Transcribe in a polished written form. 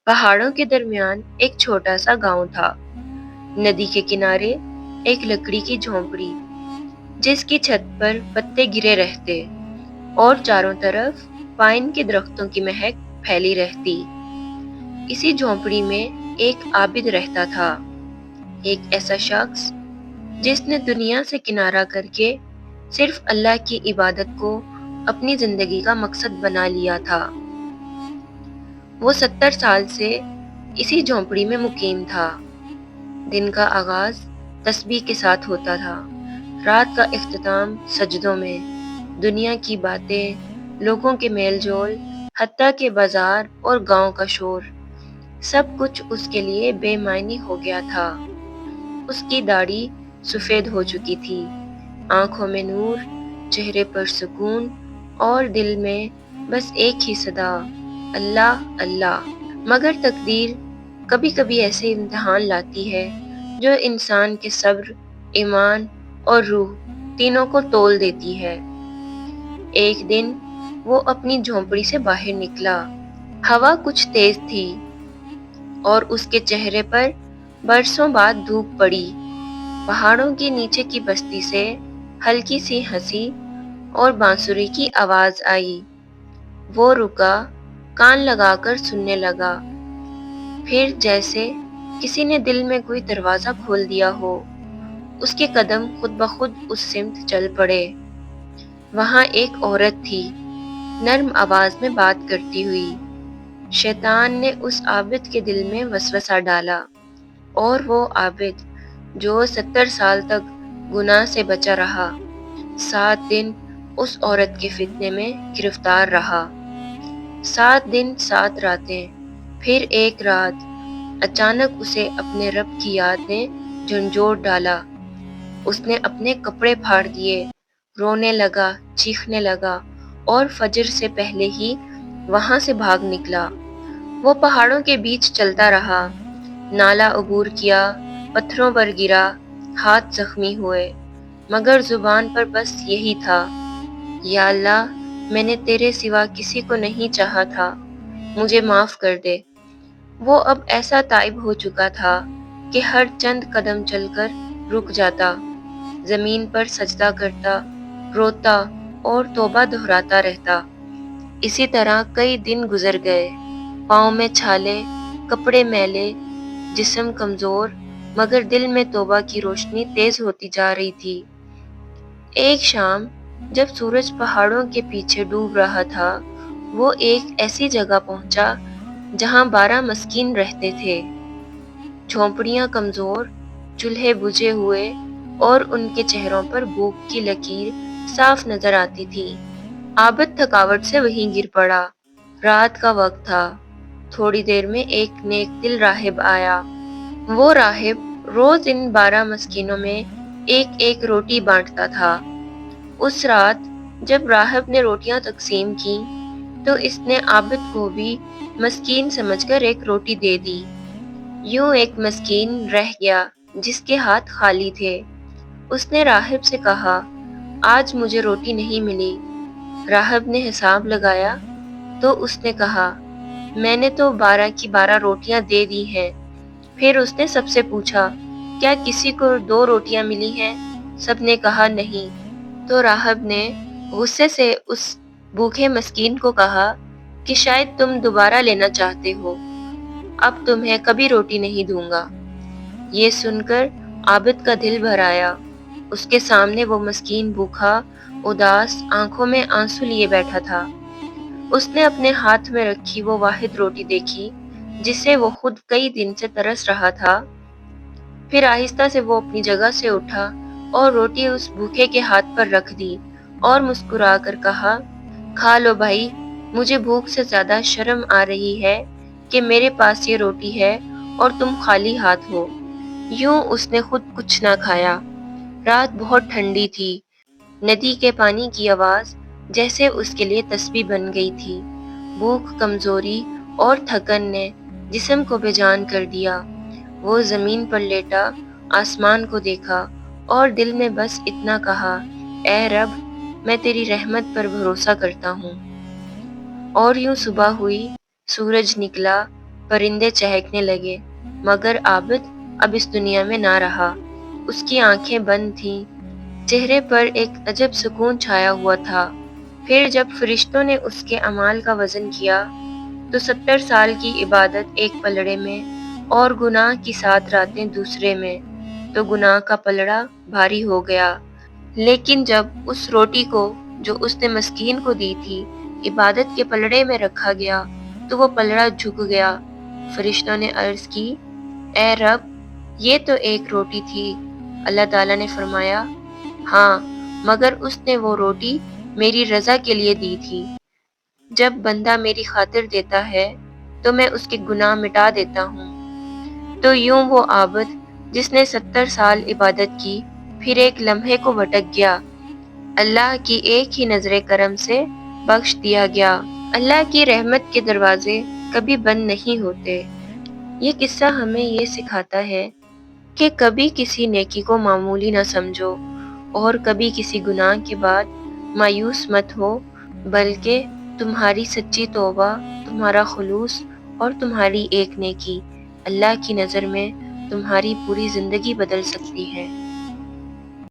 پہاڑوں کے درمیان ایک چھوٹا سا گاؤں تھا۔ ندی کے کنارے ایک لکڑی کی جھونپڑی، جس کی چھت پر پتے گرے رہتے اور چاروں طرف پائن کے درختوں کی مہک پھیلی رہتی۔ اسی جھونپڑی میں ایک عابد رہتا تھا، ایک ایسا شخص جس نے دنیا سے کنارہ کر کے صرف اللہ کی عبادت کو اپنی زندگی کا مقصد بنا لیا تھا۔ وہ 70 سال سے اسی جھونپڑی میں مقیم تھا۔ دن کا آغاز تسبیح کے ساتھ ہوتا تھا، رات کا اختتام سجدوں میں۔ دنیا کی باتیں، لوگوں کے میل جول، حتیٰ کہ بازار اور گاؤں کا شور، سب کچھ اس کے لیے بے معنی ہو گیا تھا۔ اس کی داڑھی سفید ہو چکی تھی، آنکھوں میں نور، چہرے پر سکون اور دل میں بس ایک ہی صدا، اللہ اللہ۔ مگر تقدیر کبھی کبھی ایسے امتحان لاتی ہے جو انسان کے صبر، ایمان اور روح تینوں کو تول دیتی ہے۔ ایک دن وہ اپنی جھونپڑی سے باہر نکلا۔ ہوا کچھ تیز تھی اور اس کے چہرے پر برسوں بعد دھوپ پڑی۔ پہاڑوں کے نیچے کی بستی سے ہلکی سی ہنسی اور بانسری کی آواز آئی۔ وہ رکا، کان لگا کر سننے لگا۔ پھر جیسے کسی نے دل میں کوئی دروازہ کھول دیا ہو، اس کے قدم خود بخود اس سمت چل پڑے۔ وہاں ایک عورت تھی، نرم آواز میں بات کرتی ہوئی۔ شیطان نے اس عابد کے دل میں وسوسہ ڈالا، اور وہ عابد جو 70 سال تک گناہ سے بچا رہا، 7 دن اس عورت کے فتنے میں گرفتار رہا۔ 7 دن 7 راتیں، پھر ایک رات اچانک اسے اپنے رب کی یاد نے جھنجھوڑ ڈالا۔ اس نے اپنے کپڑے پھاڑ دیے، رونے لگا، چیخنے لگا اور فجر سے پہلے ہی وہاں سے بھاگ نکلا۔ وہ پہاڑوں کے بیچ چلتا رہا، نالا عبور کیا، پتھروں پر گرا، ہاتھ زخمی ہوئے، مگر زبان پر بس یہی تھا، یا اللہ، میں نے تیرے سوا کسی کو نہیں چاہا تھا، مجھے معاف کر دے۔ وہ اب ایسا تائب ہو چکا تھا کہ ہر چند قدم چل کر رک جاتا، زمین پر سجدہ کرتا، روتا اور توبہ دہراتا رہتا۔ اسی طرح کئی دن گزر گئے، پاؤں میں چھالے، کپڑے میلے، جسم کمزور، مگر دل میں توبہ کی روشنی تیز ہوتی جا رہی تھی۔ ایک شام جب سورج پہاڑوں کے پیچھے ڈوب رہا تھا، وہ ایک ایسی جگہ پہنچا جہاں 12 مسکین رہتے تھے۔ جھونپڑیاں کمزور، چولہے بجھے ہوئے اور ان کے چہروں پر بھوک کی لکیر صاف نظر آتی تھی۔ عابد تھکاوٹ سے وہیں گر پڑا۔ رات کا وقت تھا۔ تھوڑی دیر میں ایک نیک دل راہب آیا۔ وہ راہب روز ان 12 مسکینوں میں ایک ایک روٹی بانٹتا تھا۔ اس رات جب راہب نے روٹیاں تقسیم کی تو اس نے عابد کو بھی مسکین سمجھ کر ایک روٹی دے دی۔ یوں ایک مسکین رہ گیا جس کے ہاتھ خالی تھے۔ اس نے راہب سے کہا، آج مجھے روٹی نہیں ملی۔ راہب نے حساب لگایا تو اس نے کہا، میں نے تو 12 کی 12 روٹیاں دے دی ہیں۔ پھر اس نے سب سے پوچھا، کیا کسی کو 2 روٹیاں ملی ہیں؟ سب نے کہا نہیں۔ تو راہب نے غصے سے اس بھوکے مسکین کو کہا کہ شاید تم دوبارہ لینا چاہتے ہو، اب تمہیں کبھی روٹی نہیں دوں گا۔ یہ سن کر عابد کا دل بھر آیا۔ اس کے سامنے وہ مسکین بھوکا، اداس، آنکھوں میں آنسو لیے بیٹھا تھا۔ اس نے اپنے ہاتھ میں رکھی وہ واحد روٹی دیکھی جسے وہ خود کئی دن سے ترس رہا تھا۔ پھر آہستہ سے وہ اپنی جگہ سے اٹھا اور روٹی اس بھوکے کے ہاتھ پر رکھ دی اور مسکرا کر کہا، کھا لو بھائی، مجھے بھوک سے زیادہ شرم آ رہی ہے کہ میرے پاس یہ روٹی ہے اور تم خالی ہاتھ ہو۔ یوں اس نے خود کچھ نہ کھایا۔ رات بہت ٹھنڈی تھی۔ ندی کے پانی کی آواز جیسے اس کے لیے تسبیح بن گئی تھی۔ بھوک، کمزوری اور تھکن نے جسم کو بے جان کر دیا۔ وہ زمین پر لیٹا، آسمان کو دیکھا اور دل میں بس اتنا کہا، اے رب، میں تیری رحمت پر بھروسہ کرتا ہوں۔ اور یوں صبح ہوئی، سورج نکلا، پرندے چہکنے لگے، مگر عابد اب اس دنیا میں نہ رہا۔ اس کی آنکھیں بند تھیں، چہرے پر ایک عجب سکون چھایا ہوا تھا۔ پھر جب فرشتوں نے اس کے اعمال کا وزن کیا تو 70 سال کی عبادت ایک پلڑے میں اور گناہ کی 7 راتیں دوسرے میں، تو گناہ کا پلڑا بھاری ہو گیا۔ لیکن جب اس روٹی کو جو اس نے مسکین کو دی تھی عبادت کے پلڑے میں رکھا گیا تو وہ پلڑا جھک گیا۔ فرشتوں نے عرض کی، اے رب، یہ تو ایک روٹی تھی۔ اللہ تعالیٰ نے فرمایا، ہاں، مگر اس نے وہ روٹی میری رضا کے لیے دی تھی۔ جب بندہ میری خاطر دیتا ہے تو میں اس کے گناہ مٹا دیتا ہوں۔ تو یوں وہ عابد جس نے 70 سال عبادت کی پھر ایک لمحے کو بھٹک گیا، اللہ کی ایک ہی نظر کرم سے بخش دیا گیا۔ اللہ کی رحمت کے دروازے کبھی بند نہیں ہوتے۔ یہ قصہ ہمیں یہ سکھاتا ہے کہ کبھی کسی نیکی کو معمولی نہ سمجھو اور کبھی کسی گناہ کے بعد مایوس مت ہو، بلکہ تمہاری سچی توبہ، تمہارا خلوص اور تمہاری ایک نیکی اللہ کی نظر میں تمہاری پوری زندگی بدل سکتی ہے۔